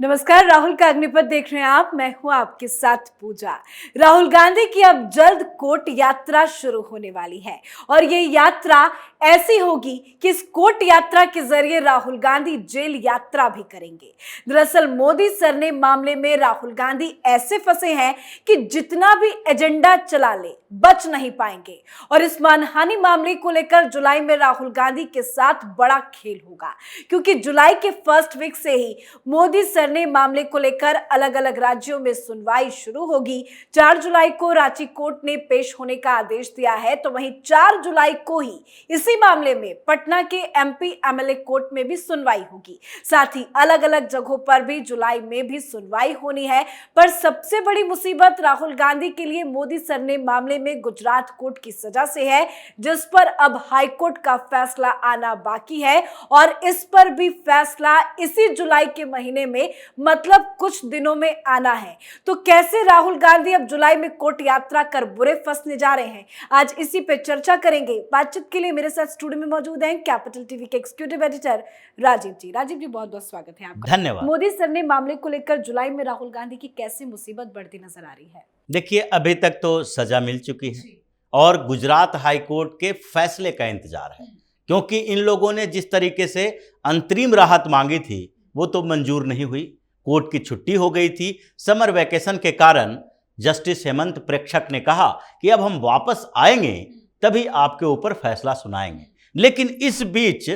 नमस्कार, राहुल का अग्निपथ देख रहे हैं आप। मैं हूं आपके साथ पूजा। राहुल गांधी की अब जल्द कोर्ट यात्रा शुरू होने वाली है और ये यात्रा ऐसी होगी कि इस कोर्ट यात्रा के जरिए राहुल गांधी जेल यात्रा भी करेंगे। दरअसल मोदी सर ने मामले में राहुल गांधी ऐसे फंसे हैं कि जितना भी एजेंडा चला ले बच नहीं पाएंगे और इस मानहानि मामले को लेकर जुलाई में राहुल गांधी के साथ बड़ा खेल होगा, क्योंकि जुलाई के फर्स्ट वीक से ही मोदी सर ने मामले को लेकर अलग अलग राज्यों में सुनवाई शुरू होगी। 4 जुलाई को रांची कोर्ट ने पेश होने का आदेश दिया है, तो वहीं 4 जुलाई को ही इसी मामले में पटना के एमपी एमएलए कोर्ट में भी सुनवाई होगी। साथ ही अलग अलग जगहों पर भी जुलाई में भी सुनवाई होनी है। पर सबसे बड़ी मुसीबत राहुल गांधी के लिए मोदी सर ने मामले में गुजरात कोर्ट की सजा से है, जिस पर अब हाई कोर्ट का फैसला आना बाकी है और इस पर भी फैसला इसी जुलाई के महीने में, मतलब कुछ दिनों में आना है। तो कैसे राहुल गांधी अब जुलाई में कोर्ट यात्रा कर बुरे फंसने जा रहे हैं, आज इसी पे चर्चा करेंगे। बातचीत के लिए मेरे साथ स्टूडियो में मौजूद हैं कैपिटल टीवी के एग्जीक्यूटिव एडिटर राजीव जी। राजीव जी, बहुत बहुत स्वागत है आपका। धन्यवाद। मोदी सर ने मामले को लेकर जुलाई में राहुल गांधी की कैसे मुसीबत बढ़ती नजर आ रही है? देखिए, अभी तक तो सजा मिल चुकी है और गुजरात हाई कोर्ट के फैसले का इंतजार है, क्योंकि इन लोगों ने जिस तरीके से अंतरिम राहत मांगी थी वो तो मंजूर नहीं हुई। कोर्ट की छुट्टी हो गई थी समर वैकेशन के कारण। जस्टिस हेमंत प्रेक्षक ने कहा कि अब हम वापस आएंगे तभी आपके ऊपर फैसला सुनाएंगे, लेकिन इस बीच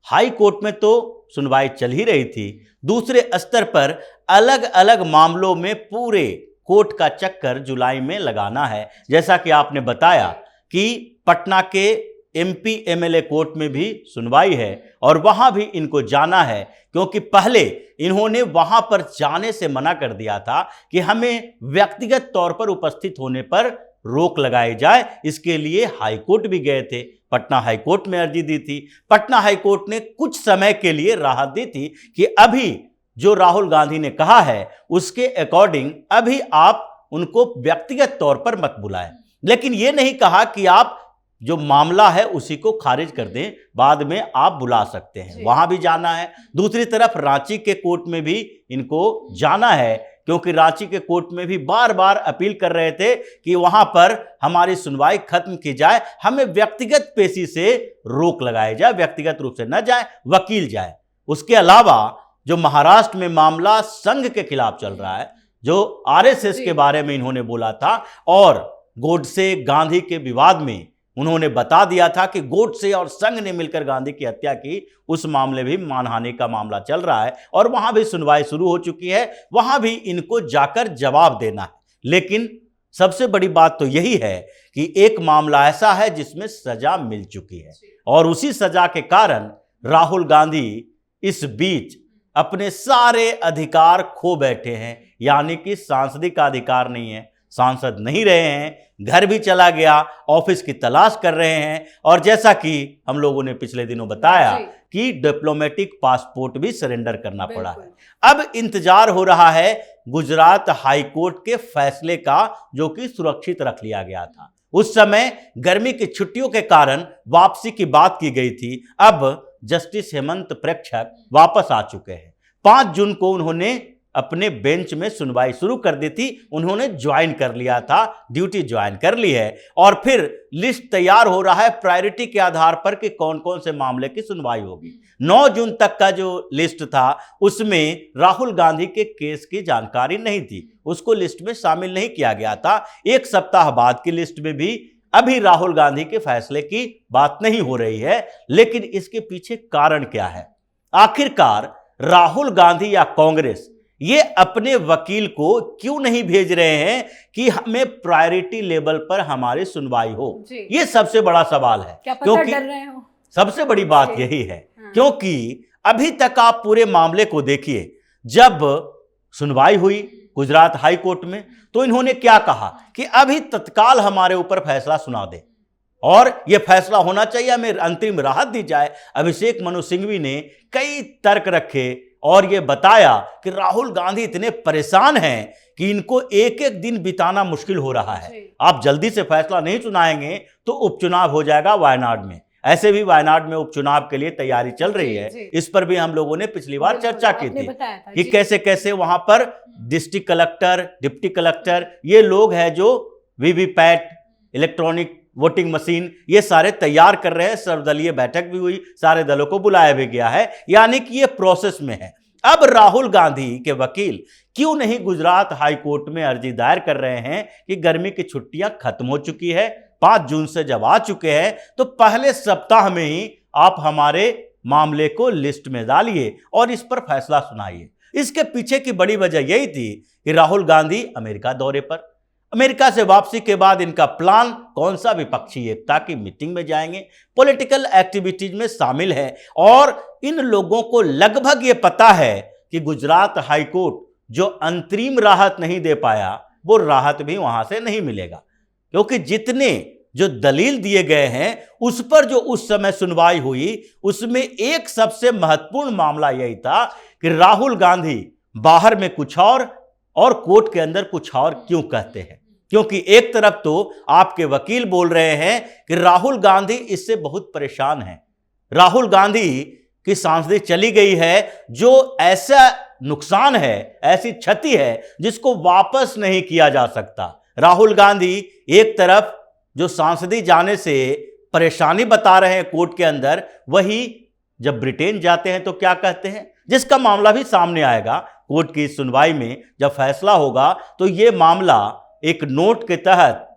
हाई कोर्ट में तो सुनवाई चल ही रही थी। दूसरे स्तर पर अलग अलग मामलों में पूरे कोर्ट का चक्कर जुलाई में लगाना है। जैसा कि आपने बताया कि पटना के एमपी एमएलए कोर्ट में भी सुनवाई है और वहां भी इनको जाना है, क्योंकि पहले इन्होंने वहां पर जाने से मना कर दिया था कि हमें व्यक्तिगत तौर पर उपस्थित होने पर रोक लगाई जाए। इसके लिए हाई कोर्ट भी गए थे, पटना हाई कोर्ट में अर्जी दी थी। पटना हाई कोर्ट ने कुछ समय के लिए राहत दी थी कि अभी जो राहुल गांधी ने कहा है उसके अकॉर्डिंग अभी आप उनको व्यक्तिगत तौर पर मत बुलाएं, लेकिन यह नहीं कहा कि आप जो मामला है उसी को खारिज कर दें, बाद में आप बुला सकते हैं। वहां भी जाना है। दूसरी तरफ रांची के कोर्ट में भी इनको जाना है, क्योंकि रांची के कोर्ट में भी बार बार अपील कर रहे थे कि वहां पर हमारी सुनवाई खत्म की जाए, हमें व्यक्तिगत पेशी से रोक लगाई जाए, व्यक्तिगत रूप से न जाए, वकील जाए। उसके अलावा जो महाराष्ट्र में मामला संघ के खिलाफ चल रहा है, जो आरएसएस के बारे में इन्होंने बोला था और गोडसे गांधी के विवाद में उन्होंने बता दिया था कि गोडसे और संघ ने मिलकर गांधी की हत्या की, उस मामले भी मानहानि का मामला चल रहा है और वहां भी सुनवाई शुरू हो चुकी है। वहां भी इनको जाकर जवाब देना है। लेकिन सबसे बड़ी बात तो यही है कि एक मामला ऐसा है जिसमें सजा मिल चुकी है और उसी सजा के कारण राहुल गांधी इस बीच अपने सारे अधिकार खो बैठे हैं, यानी कि सांसदीय का अधिकार नहीं है, सांसद नहीं रहे हैं, घर भी चला गया, ऑफिस की तलाश कर रहे हैं और जैसा कि हम लोगों ने पिछले दिनों बताया कि डिप्लोमेटिक पासपोर्ट भी सरेंडर करना पड़ा है। अब इंतजार हो रहा है गुजरात हाई कोर्ट के फैसले का, जो कि सुरक्षित रख लिया गया था। उस समय गर्मी की छुट्टियों के कारण वापसी की बात की गई थी। अब जस्टिस हेमंत प्रेक्षक वापस आ चुके हैं। 5 जून को उन्होंने अपने बेंच में सुनवाई शुरू कर दी थी। उन्होंने ज्वाइन कर लिया था, ड्यूटी ज्वाइन कर ली है और फिर लिस्ट तैयार हो रहा है प्रायोरिटी के आधार पर कि कौन कौन से मामले की सुनवाई होगी। 9 जून तक का जो लिस्ट था उसमें राहुल गांधी के केस की जानकारी नहीं थी, उसको लिस्ट में शामिल नहीं किया गया था। 1 सप्ताह बाद की लिस्ट में भी अभी राहुल गांधी के फैसले की बात नहीं हो रही है। लेकिन इसके पीछे कारण क्या है? आखिरकार राहुल गांधी या कांग्रेस ये अपने वकील को क्यों नहीं भेज रहे हैं कि हमें प्रायोरिटी लेवल पर हमारी सुनवाई हो? ये सबसे बड़ा सवाल है। क्या पता क्योंकि डर रहे हो? सबसे बड़ी बात यही है, क्योंकि अभी तक आप पूरे मामले को देखिए। जब सुनवाई हुई गुजरात हाई कोर्ट में तो इन्होंने क्या कहा कि अभी तत्काल हमारे ऊपर फैसला सुना दे और यह फैसला होना चाहिए, हमें अंतरिम राहत दी जाए। अभिषेक मनु सिंघवी ने कई तर्क रखे और यह बताया कि राहुल गांधी इतने परेशान हैं कि इनको एक एक दिन बिताना मुश्किल हो रहा है। आप जल्दी से फैसला नहीं सुनाएंगे तो उपचुनाव हो जाएगा वायनाड में। ऐसे भी वायनाड में उपचुनाव के लिए तैयारी चल रही जी, है। जी। इस पर भी हम लोगों ने पिछली बार बिल्कुल, चर्चा की आपने थी बताया था, कि जी। कैसे कैसे वहां पर डिस्ट्रिक्ट कलेक्टर, डिप्टी कलेक्टर, ये लोग हैं जो वीवीपैट, इलेक्ट्रॉनिक वोटिंग मशीन, ये सारे तैयार कर रहे हैं। सर्वदलीय बैठक भी हुई, सारे दलों को बुलाया भी गया है, यानी कि ये प्रोसेस में है। अब राहुल गांधी के वकील क्यों नहीं गुजरात हाई कोर्ट में अर्जी दायर कर रहे हैं कि गर्मी की छुट्टियां खत्म हो चुकी है, 5 जून से जब आ चुके हैं तो पहले सप्ताह में ही आप हमारे मामले को लिस्ट में डालिए और इस पर फैसला सुनाइए। इसके पीछे की बड़ी वजह यही थी कि राहुल गांधी अमेरिका दौरे पर, अमेरिका से वापसी के बाद इनका प्लान कौन सा, विपक्षी एकता की मीटिंग में जाएंगे, पॉलिटिकल एक्टिविटीज में शामिल है। और इन लोगों को लगभग ये पता है कि गुजरात हाई कोर्ट जो अंतरिम राहत नहीं दे पाया, वो राहत भी वहां से नहीं मिलेगा, क्योंकि जितने जो दलील दिए गए हैं उस पर जो उस समय सुनवाई हुई, उसमें एक सबसे महत्वपूर्ण मामला यही था कि राहुल गांधी बाहर में कुछ और कोर्ट के अंदर कुछ और क्यों कहते हैं। क्योंकि एक तरफ तो आपके वकील बोल रहे हैं कि राहुल गांधी इससे बहुत परेशान हैं, राहुल गांधी की सांसदी चली गई है, जो ऐसा नुकसान है, ऐसी क्षति है जिसको वापस नहीं किया जा सकता। राहुल गांधी एक तरफ जो सांसदी जाने से परेशानी बता रहे हैं कोर्ट के अंदर, वही जब ब्रिटेन जाते हैं तो क्या कहते हैं, जिसका मामला भी सामने आएगा कोर्ट की सुनवाई में। जब फैसला होगा तो ये मामला एक नोट के तहत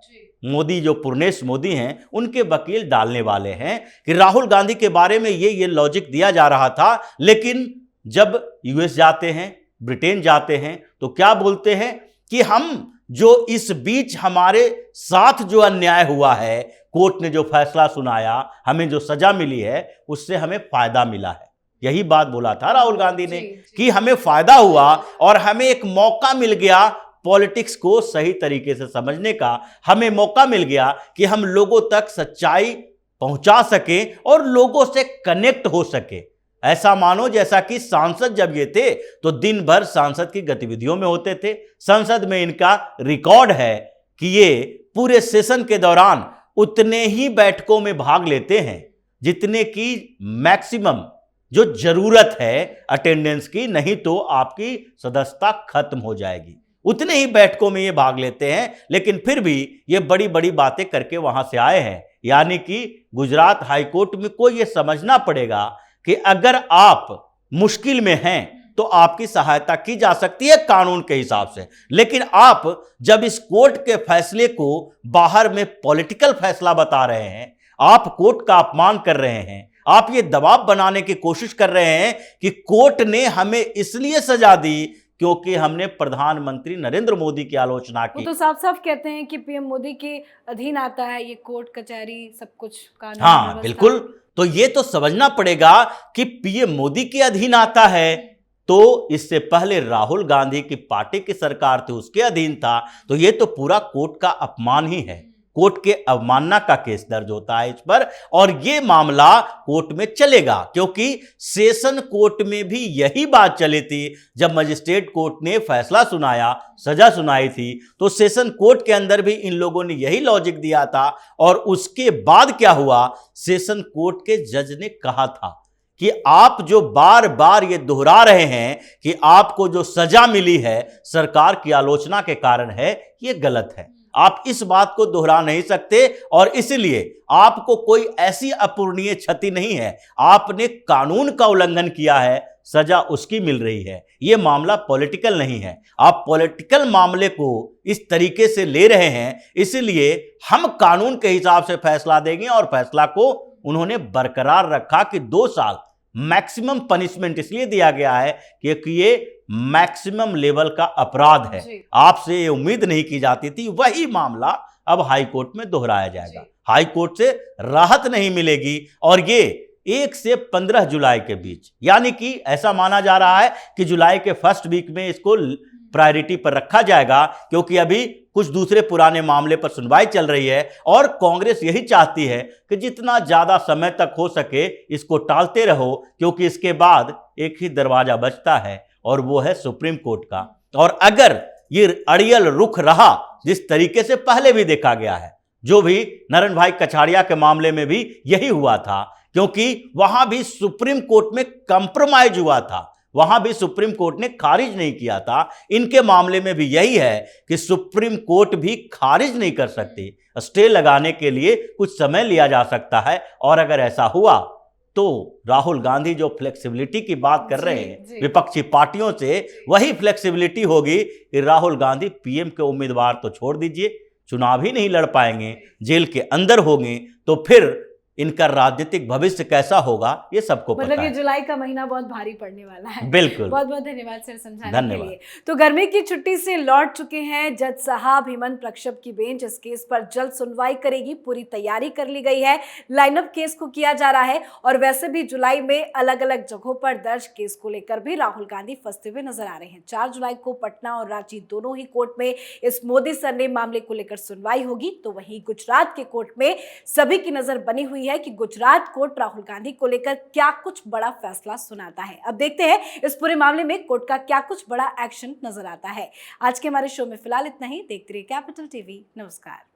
मोदी, जो पूर्णेश मोदी हैं, उनके वकील डालने वाले हैं कि राहुल गांधी के बारे में ये लॉजिक दिया जा रहा था, लेकिन जब यूएस जाते हैं, ब्रिटेन जाते हैं तो क्या बोलते हैं कि हम जो इस बीच हमारे साथ जो अन्याय हुआ है, कोर्ट ने जो फैसला सुनाया, हमें जो सजा मिली है, उससे हमें फायदा मिला है। यही बात बोला था राहुल गांधी ने कि हमें फायदा हुआ और हमें एक मौका मिल गया पॉलिटिक्स को सही तरीके से समझने का, हमें मौका मिल गया कि हम लोगों तक सच्चाई पहुंचा सके और लोगों से कनेक्ट हो सके। ऐसा मानो जैसा कि सांसद जब ये थे तो दिन भर सांसद की गतिविधियों में होते थे। संसद में इनका रिकॉर्ड है कि ये पूरे सेशन के दौरान उतने ही बैठकों में भाग लेते हैं जितने की मैक्सिमम जो जरूरत है अटेंडेंस की, नहीं तो आपकी सदस्यता खत्म हो जाएगी। उतने ही बैठकों में ये भाग लेते हैं, लेकिन फिर भी ये बड़ी बड़ी बातें करके वहां से आए हैं। यानी कि गुजरात हाईकोर्ट में को ये समझना पड़ेगा कि अगर आप मुश्किल में हैं तो आपकी सहायता की जा सकती है कानून के हिसाब से, लेकिन आप जब इस कोर्ट के फैसले को बाहर में पॉलिटिकल फैसला बता रहे हैं, आप कोर्ट का अपमान कर रहे हैं, आप ये दबाव बनाने की कोशिश कर रहे हैं कि कोर्ट ने हमें इसलिए सजा दी क्योंकि हमने प्रधानमंत्री नरेंद्र मोदी की आलोचना की। वो तो साफ साफ कहते हैं कि पीएम मोदी के अधीन आता है ये कोर्ट कचहरी सब कुछ, कानून। हाँ बिल्कुल, तो ये तो समझना पड़ेगा कि पीएम मोदी के अधीन आता है, तो इससे पहले राहुल गांधी की पार्टी की सरकार थी उसके अधीन था, तो ये तो पूरा कोर्ट का अपमान ही है। कोर्ट के अवमानना का केस दर्ज होता है इस पर, और ये मामला कोर्ट में चलेगा, क्योंकि सेशन कोर्ट में भी यही बात चली थी। जब मजिस्ट्रेट कोर्ट ने फैसला सुनाया, सजा सुनाई थी, तो सेशन कोर्ट के अंदर भी इन लोगों ने यही लॉजिक दिया था। और उसके बाद क्या हुआ, सेशन कोर्ट के जज ने कहा था कि आप जो बार बार ये दोहरा रहे हैं कि आपको जो सजा मिली है सरकार की आलोचना के कारण है, ये गलत है। आप इस बात को दोहरा नहीं सकते और इसलिए आपको कोई ऐसी अपूरणीय क्षति नहीं है, आपने कानून का उल्लंघन किया है, सजा उसकी मिल रही है। यह मामला पॉलिटिकल नहीं है, आप पॉलिटिकल मामले को इस तरीके से ले रहे हैं, इसलिए हम कानून के हिसाब से फैसला देंगे। और फैसला को उन्होंने बरकरार रखा कि 2 साल मैक्सिमम पनिशमेंट इसलिए दिया गया है क्योंकि ये मैक्सिमम लेवल का अपराध है, आपसे ये उम्मीद नहीं की जाती थी। वही मामला अब हाई कोर्ट में दोहराया जाएगा, हाई कोर्ट से राहत नहीं मिलेगी। और ये 1 से 15 जुलाई के बीच, यानी कि ऐसा माना जा रहा है कि जुलाई के फर्स्ट वीक में इसको प्रायोरिटी पर रखा जाएगा, क्योंकि अभी कुछ दूसरे पुराने मामले पर सुनवाई चल रही है और कांग्रेस यही चाहती है कि जितना ज्यादा समय तक हो सके इसको टालते रहो, क्योंकि इसके बाद एक ही दरवाजा बचता है और वो है सुप्रीम कोर्ट का। और अगर ये अड़ियल रुख रहा जिस तरीके से पहले भी देखा गया है, जो भी नरेंद्र भाई कछाड़िया के मामले में भी यही हुआ था, क्योंकि वहां भी सुप्रीम कोर्ट में कंप्रोमाइज हुआ था, वहां भी सुप्रीम कोर्ट ने खारिज नहीं किया था। इनके मामले में भी यही है कि सुप्रीम कोर्ट भी खारिज नहीं कर सकती, स्टे लगाने के लिए कुछ समय लिया जा सकता है। और अगर ऐसा हुआ तो राहुल गांधी जो फ्लेक्सिबिलिटी की बात कर रहे हैं विपक्षी पार्टियों से, वही फ्लेक्सिबिलिटी होगी कि राहुल गांधी पीएम के उम्मीदवार तो छोड़ दीजिए, चुनाव ही नहीं लड़ पाएंगे, जेल के अंदर होंगे, तो फिर इनका राजनीतिक भविष्य कैसा होगा ये सबको पता मतलब ये है। जुलाई का महीना बहुत भारी पड़ने वाला है। बिल्कुल। बहुत बहुत धन्यवाद सर समझाने के लिए। तो गर्मी की छुट्टी से लौट चुके हैं जज साहब हेमंत कश्यप की बेंच इस केस पर जल्द सुनवाई करेगी, पूरी तैयारी कर ली गई है, लाइनअप केस को किया जा रहा है। और वैसे भी जुलाई में अलग अलग जगहों पर दर्ज केस को लेकर भी राहुल गांधी फंसते हुए नजर आ रहे हैं। 4 जुलाई को पटना और रांची दोनों ही कोर्ट में इस मोदी सरनेम मामले को लेकर सुनवाई होगी। तो वहीं गुजरात के कोर्ट में सभी की नजर बनी हुई है कि गुजरात कोर्ट राहुल गांधी को लेकर क्या कुछ बड़ा फैसला सुनाता है। अब देखते हैं इस पूरे मामले में कोर्ट का क्या कुछ बड़ा एक्शन नजर आता है। आज के हमारे शो में फिलहाल इतना ही। देखते रहिए कैपिटल टीवी। नमस्कार।